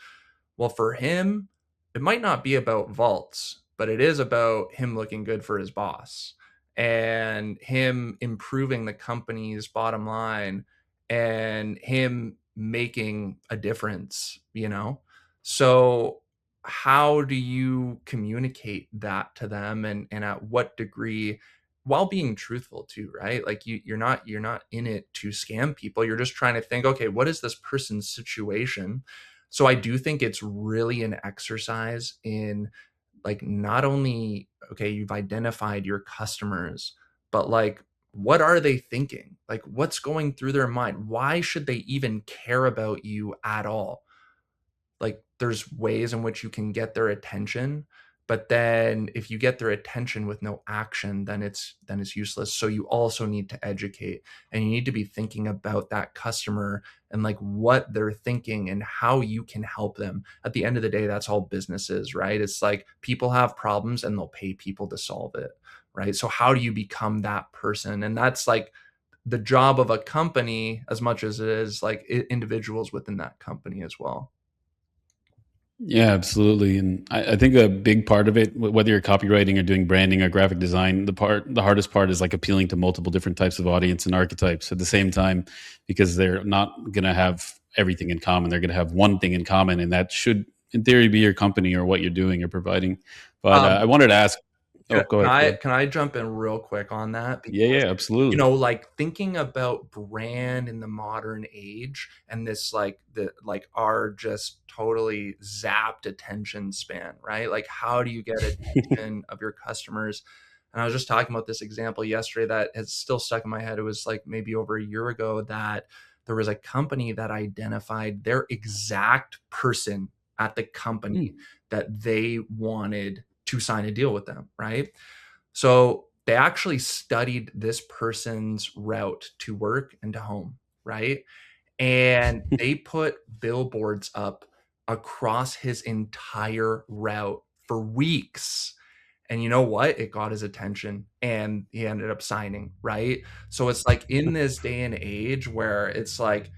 Well, for him, it might not be about vaults, but it is about him looking good for his boss and him improving the company's bottom line and him making a difference. So how do you communicate that to them, and at what degree, while being truthful too, right? Like you're not in it to scam people. You're just trying to think, okay, what is this person's situation? So I do think it's really an exercise in like not only, okay, you've identified your customers, but like what are they thinking? Like what's going through their mind? Why should they even care about you at all? Like there's ways in which you can get their attention, but then if you get their attention with no action, then it's useless. So you also need to educate, and you need to be thinking about that customer and like what they're thinking and how you can help them. At the end of the day, that's all business is, right? It's like people have problems and they'll pay people to solve it, right? So how do you become that person? And that's like the job of a company as much as it is like individuals within that company as well. Yeah, absolutely. And I think a big part of it, whether you're copywriting or doing branding or graphic design, the hardest part is like appealing to multiple different types of audience and archetypes at the same time, because they're not going to have everything in common. They're going to have one thing in common, and that should, in theory, be your company or what you're doing or providing. But I Um, wanted to ask. Oh, Can go can ahead. Go I ahead. can I jump in real quick on that? Yeah, Because, yeah, absolutely. like thinking about brand in the modern age and this like the like our just totally zapped attention span, right? Like how do you get attention of your customers? And I was just talking about this example yesterday that has still stuck in my head. It was like maybe over a year ago that there was a company that identified their exact person at the company Hmm. that they wanted to sign a deal with them, right? So they actually studied this person's route to work and to home, right? And they put billboards up across his entire route for weeks. And you know what? It got his attention and he ended up signing, right? So it's like in this day and age where it's like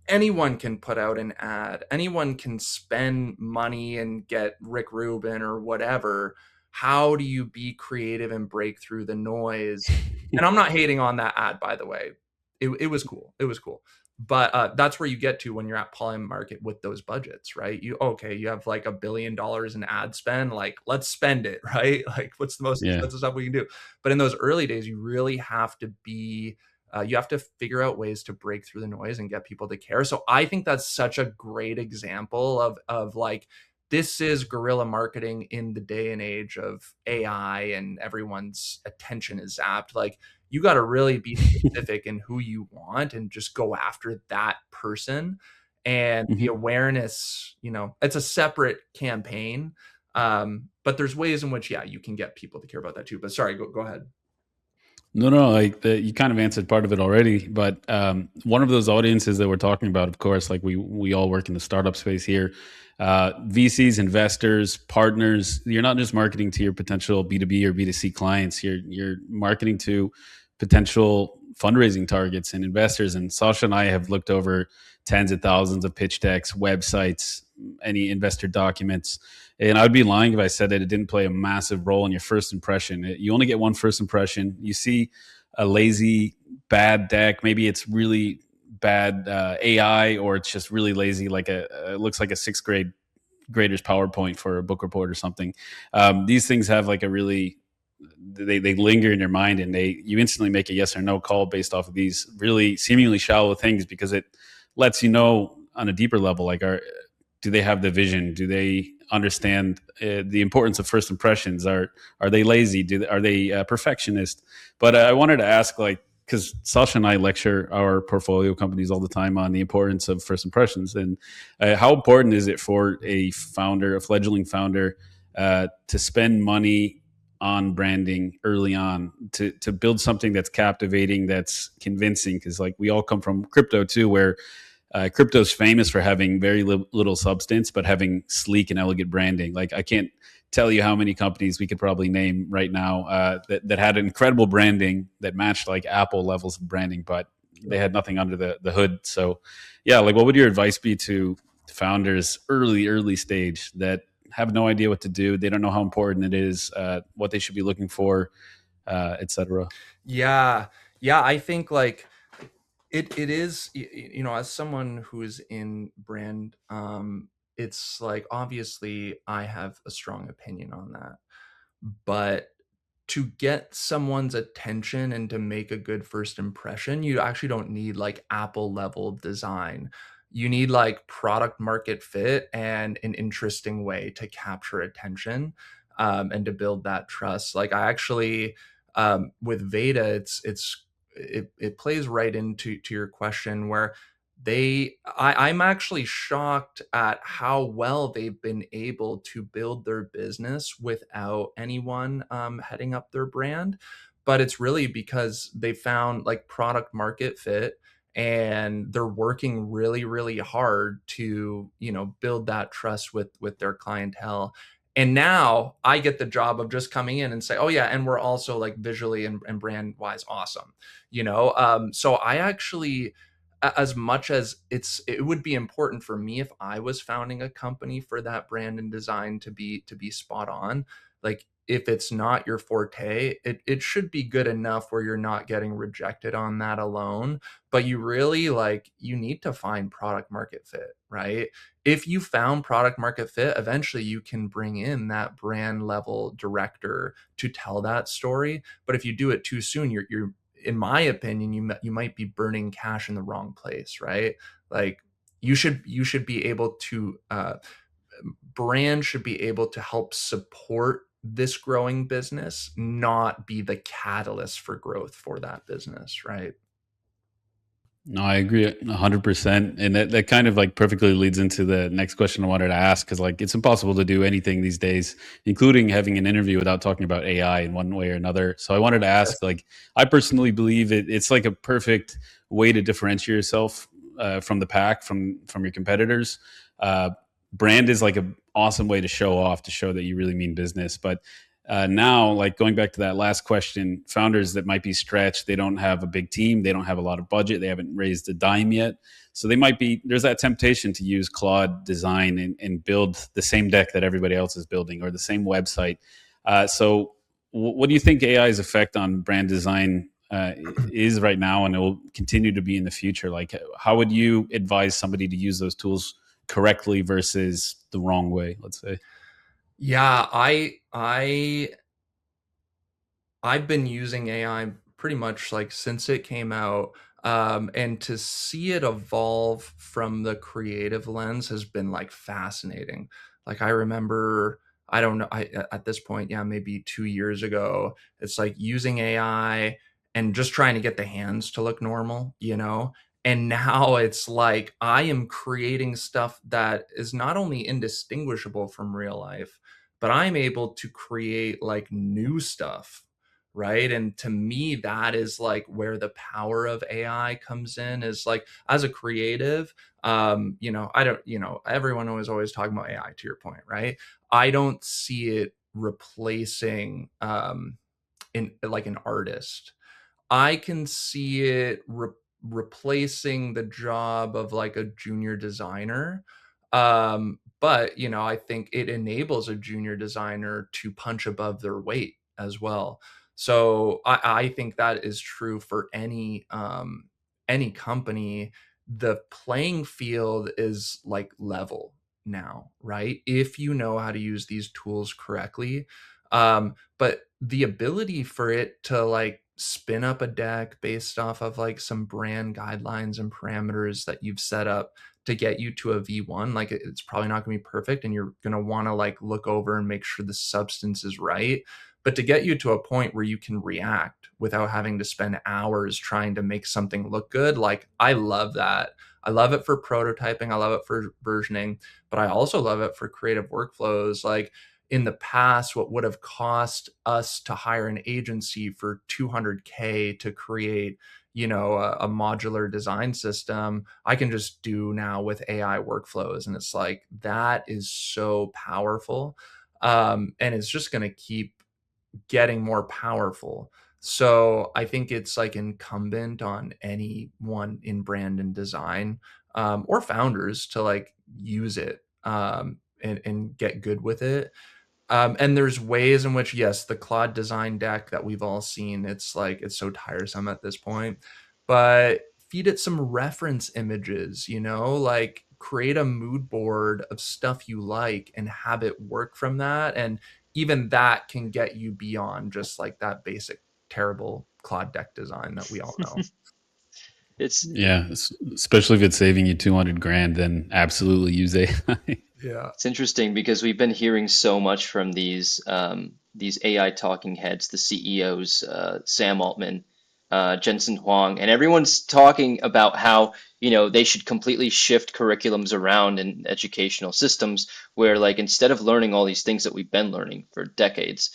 anyone can put out an ad, anyone can spend money and get Rick Rubin or whatever. How do you be creative and break through the noise? And I'm not hating on that ad, by the way. It was cool. It was cool. But that's where you get to when you're at Poly Market with those budgets, right? You okay, you have like $1 billion in ad spend, like let's spend it, right? Like what's the most Yeah. expensive stuff we can do? But in those early days, you really have to be you have to figure out ways to break through the noise and get people to care. So I think that's such a great example of like this is guerrilla marketing in the day and age of AI and everyone's attention is zapped. Like you got to really be specific in who you want and just go after that person. And the Mhm. awareness, it's a separate campaign. But there's ways in which, yeah, you can get people to care about that too. But sorry, go ahead. No, no, like you kind of answered part of it already, but one of those audiences that we're talking about, of course, like we all work in the startup space here. VCs, investors, partners. You're not just marketing to your potential B2B or B2C clients. You're marketing to potential fundraising targets and investors. And Sasha and I have looked over tens of thousands of pitch decks, websites, any investor documents. And I'd be lying if I said that it didn't play a massive role in your first impression. You only get one first impression. You see a lazy, bad deck. Maybe it's really bad AI, or it's just really lazy, like it looks like a sixth grader's PowerPoint for a book report or something. These things have like a really they linger in your mind, and you instantly make a yes or no call based off of these really seemingly shallow things, because it lets you know on a deeper level, like do they have the vision? Do they understand the importance of first impressions? Are they lazy? Are they perfectionist? But I wanted to ask, like, because Sasha and I lecture our portfolio companies all the time on the importance of first impressions, and how important is it for a founder, a fledgling founder, to spend money on branding early on to build something that's captivating, that's convincing? Because like we all come from crypto too, where crypto is famous for having very little substance, but having sleek and elegant branding. Like I can't tell you how many companies we could probably name right now that had incredible branding that matched like Apple levels of branding, but they had nothing under the hood. So, yeah, like what would your advice be to founders early stage that have no idea what to do? They don't know how important it is, what they should be looking for, etc. Yeah. Yeah, I think like it is as someone who's in brand, it's like obviously I have a strong opinion on that. But to get someone's attention and to make a good first impression, you actually don't need like Apple level design. You need like product market fit and an interesting way to capture attention, and to build that trust. Like I actually, with Veda, it plays right into your question where I'm actually shocked at how well they've been able to build their business without anyone heading up their brand. But it's really because they found like product market fit, and they're working really really hard to build that trust with their clientele. And now I get the job of just coming in and say, oh yeah, and we're also like visually and brand wise awesome. So I actually, as much as it would be important for me if I was founding a company for that brand and design to be spot on. Like if it's not your forte, it should be good enough where you're not getting rejected on that alone. But you really like you need to find product market fit, right? If you found product market fit, eventually you can bring in that brand level director to tell that story. But if you do it too soon, you're in my opinion, you might be burning cash in the wrong place, right? Like you should be able to brand should be able to help support this growing business, not be the catalyst for growth for that business, right? No, I agree 100%. And that kind of like perfectly leads into the next question I wanted to ask. Cause like it's impossible to do anything these days, including having an interview without talking about AI in one way or another. So I wanted to ask, like, I personally believe it's like a perfect way to differentiate yourself from the pack, from your competitors. Uh, Brand is like an awesome way to show off, to show that you really mean business. But now, like going back to that last question, founders that might be stretched, they don't have a big team, they don't have a lot of budget, they haven't raised a dime yet. So they might be, there's that temptation to use Claude design and build the same deck that everybody else is building or the same website. What do you think AI's effect on brand design is right now and it will continue to be in the future? Like, how would you advise somebody to use those tools correctly versus the wrong way, let's say? Yeah, I've been using AI pretty much like since it came out. And to see it evolve from the creative lens has been like fascinating. Like I remember, I don't know, at this point, yeah, maybe 2 years ago, it's like using AI and just trying to get the hands to look normal, you know? And now it's like I am creating stuff that is not only indistinguishable from real life, but I'm able to create like new stuff, right? And to me, that is like where the power of AI comes in, is like as a creative, I don't, everyone was always talking about AI, to your point, right? I don't see it replacing in like an artist. I can see it replacing the job of like a junior designer. But I think it enables a junior designer to punch above their weight as well. So I think that is true for any company. The playing field is like level now, right? If you know how to use these tools correctly. But the ability for it to like spin up a deck based off of like some brand guidelines and parameters that you've set up to get you to a V1, like it's probably not going to be perfect and you're going to want to like look over and make sure the substance is right. But to get you to a point where you can react without having to spend hours trying to make something look good, like I love that. I love it for prototyping. I love it for versioning, but I also love it for creative workflows. Like in the past, what would have cost us to hire an agency for 200K to create, a modular design system, I can just do now with AI workflows. And it's like, that is so powerful. And it's just going to keep getting more powerful. So I think it's like incumbent on anyone in brand and design, or founders to like use it, and get good with it. And there's ways in which, yes, the Claude design deck that we've all seen, it's like, it's so tiresome at this point, but feed it some reference images, like create a mood board of stuff you like and have it work from that. And even that can get you beyond just like that basic, terrible Claude deck design that we all know. It's Yeah, especially if it's saving you 200 grand, then absolutely use AI. Yeah. it's interesting because we've been hearing so much from these AI talking heads, the CEOs, Sam Altman, Jensen Huang, and everyone's talking about how, they should completely shift curriculums around in educational systems where, like, instead of learning all these things that we've been learning for decades,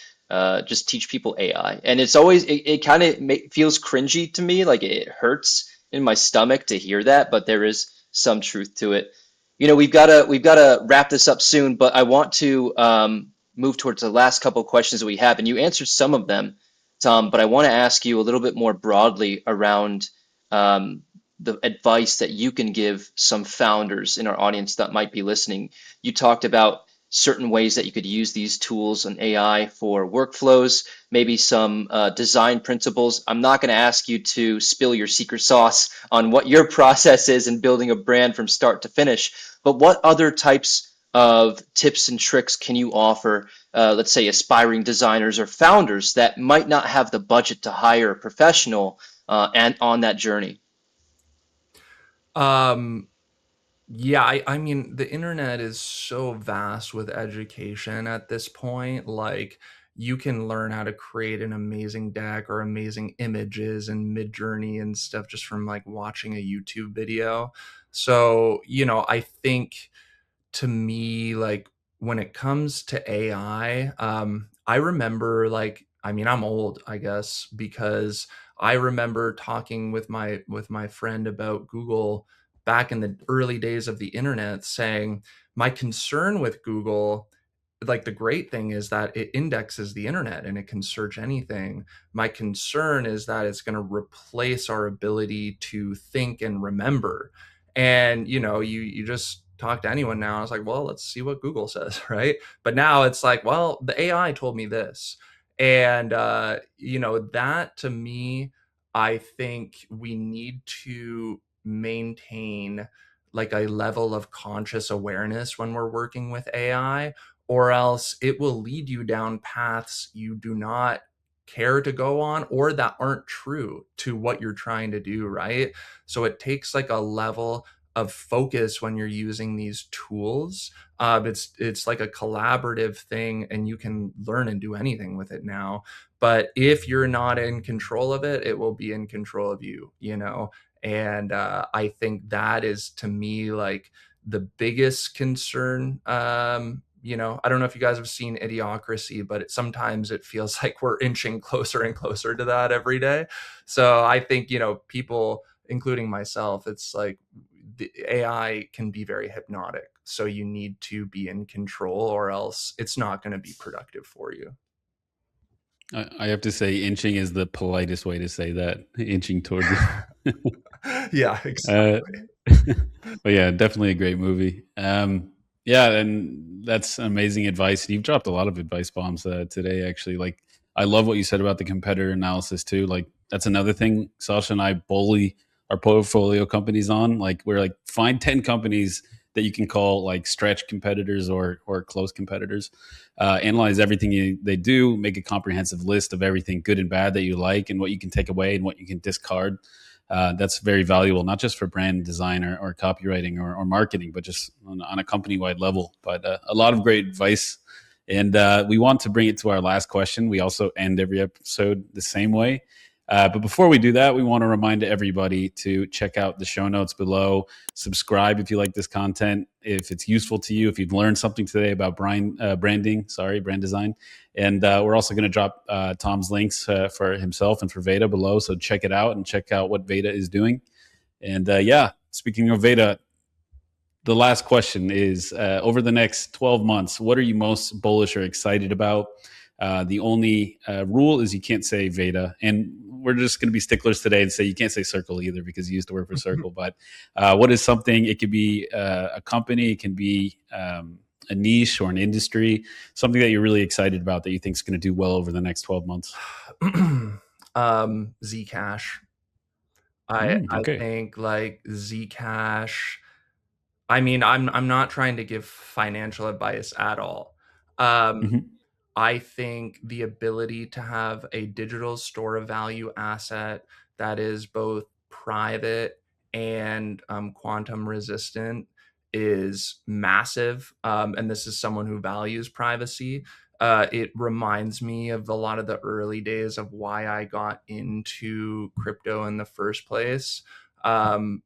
just teach people AI. And it's always, it kind of feels cringy to me, like it hurts in my stomach to hear that, but there is some truth to it. We've got to wrap this up soon, but I want to move towards the last couple of questions that we have, and you answered some of them, Tom. But I want to ask you a little bit more broadly around um, the advice that you can give some founders in our audience that might be listening. You talked about certain ways that you could use these tools and AI for workflows, maybe some design principles. I'm not going to ask you to spill your secret sauce on what your process is in building a brand from start to finish, but what other types of tips and tricks can you offer, let's say, aspiring designers or founders that might not have the budget to hire a professional and on that journey? Um, Yeah, I mean, the internet is so vast with education at this point. Like, you can learn how to create an amazing deck or amazing images and mid-journey and stuff just from like watching a YouTube video. So, I think, to me, like, when it comes to AI, I remember, like, I mean, I'm old, I guess, because I remember talking with my friend about Google back in the early days of the internet, saying my concern with Google, like, the great thing is that it indexes the internet and it can search anything. My concern is that it's going to replace our ability to think and remember. And you just talk to anyone now, it's like, well, let's see what Google says, right? But now it's like, well, the AI told me this. And that, to me, I think we need to maintain like a level of conscious awareness when we're working with AI, or else it will lead you down paths you do not care to go on, or that aren't true to what you're trying to do, right? So it takes like a level of focus when you're using these tools. It's like a collaborative thing, and you can learn and do anything with it now. But if you're not in control of it, it will be in control of you, And I think that is, to me, like the biggest concern. I don't know if you guys have seen Idiocracy, but sometimes it feels like we're inching closer and closer to that every day. So I think, people, including myself, it's like the AI can be very hypnotic. So you need to be in control, or else it's not going to be productive for you. I have to say, inching is the politest way to say that. Inching towards it. Yeah, uh, exactly. but yeah, definitely a great movie. Yeah, and that's amazing advice. You've dropped a lot of advice bombs today, actually. Like, I love what you said about the competitor analysis too. Like, that's another thing Sasha and I bully our portfolio companies on. Like, we're like, find 10 companies that you can call like stretch competitors or close competitors. Analyze everything they do, make a comprehensive list of everything good and bad that you like, and what you can take away and what you can discard. That's very valuable, not just for brand design or copywriting or marketing, but just on a company wide level. But a lot of great advice. And we want to bring it to our last question. We also end every episode the same way. But before we do that, we want to remind everybody to check out the show notes below. Subscribe if you like this content, if it's useful to you, if you've learned something today about brand design. And we're also going to drop Tom's links for himself and for Veda below. So check it out and check out what Veda is doing. And yeah, speaking of Veda, the last question is over the next 12 months, what are you most bullish or excited about? The only rule is you can't say Veda. And we're just going to be sticklers today and say you can't say Circle either because you used to work for Circle. But what is something? It could be a company, it can be a niche or an industry, something that you're really excited about that you think is going to do well over the next 12 months. Zcash. I Okay. think like Zcash. I mean, I'm not trying to give financial advice at all. Um, Hmm. I think the ability to have a digital store of value asset that is both private and quantum resistant is massive. And this is someone who values privacy. It reminds me of a lot of the early days of why I got into crypto in the first place. Um,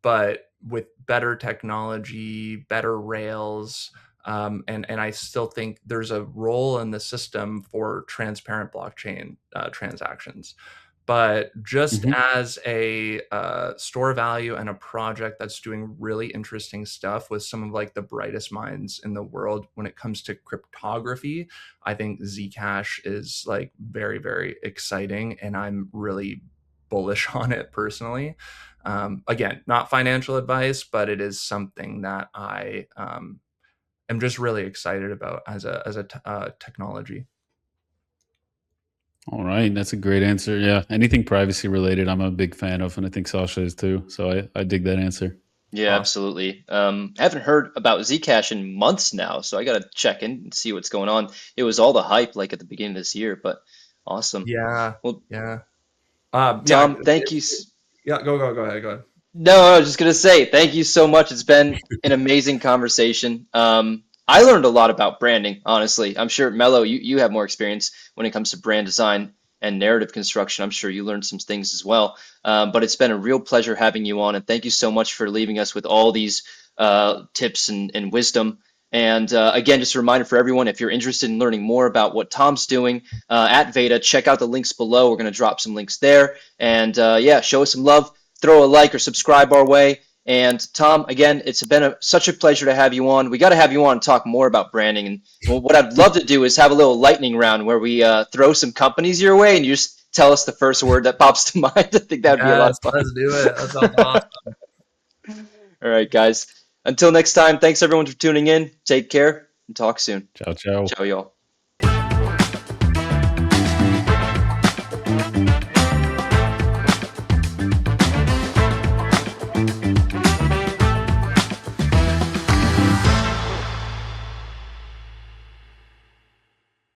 but with better technology, better rails, and I still think there's a role in the system for transparent blockchain transactions. But just Hmm. as a store value and a project that's doing really interesting stuff with some of like the brightest minds in the world when it comes to cryptography, I think Zcash is like very, very exciting, and I'm really bullish on it personally. Again, not financial advice, but it is something that I am just really excited about as a technology. All right, that's a great answer. Yeah, anything privacy related, I'm a big fan of, and I think Sasha is too. So I dig that answer. Yeah, Awesome. absolutely. I haven't heard about Zcash in months now, so I gotta check in and see what's going on. It was all the hype like at the beginning of this year, but awesome. Yeah, Well, yeah, yeah. Tom, thank you. Yeah. Go ahead. Go ahead. No, I was just gonna say thank you so much. It's been an amazing conversation. I learned a lot about branding, honestly. I'm sure, Mello, you have more experience when it comes to brand design and narrative construction. I'm sure you learned some things as well. But it's been a real pleasure having you on, and thank you so much for leaving us with all these tips and wisdom. And again, just a reminder for everyone, if you're interested in learning more about what Tom's doing at Veda, check out the links below. We're going to drop some links there. And yeah, show us some love, throw a like or subscribe our way. And Tom, again, it's been such a pleasure to have you on. We got to have you on and talk more about branding. And what I'd love to do is have a little lightning round where we throw some companies your way and you just tell us the first word that pops to mind. I think that would be a lot Yes, of fun. let's do it. That sounds awesome. All right, guys. Until next time, thanks everyone for tuning in. Take care and talk soon. Ciao, ciao. Ciao, y'all.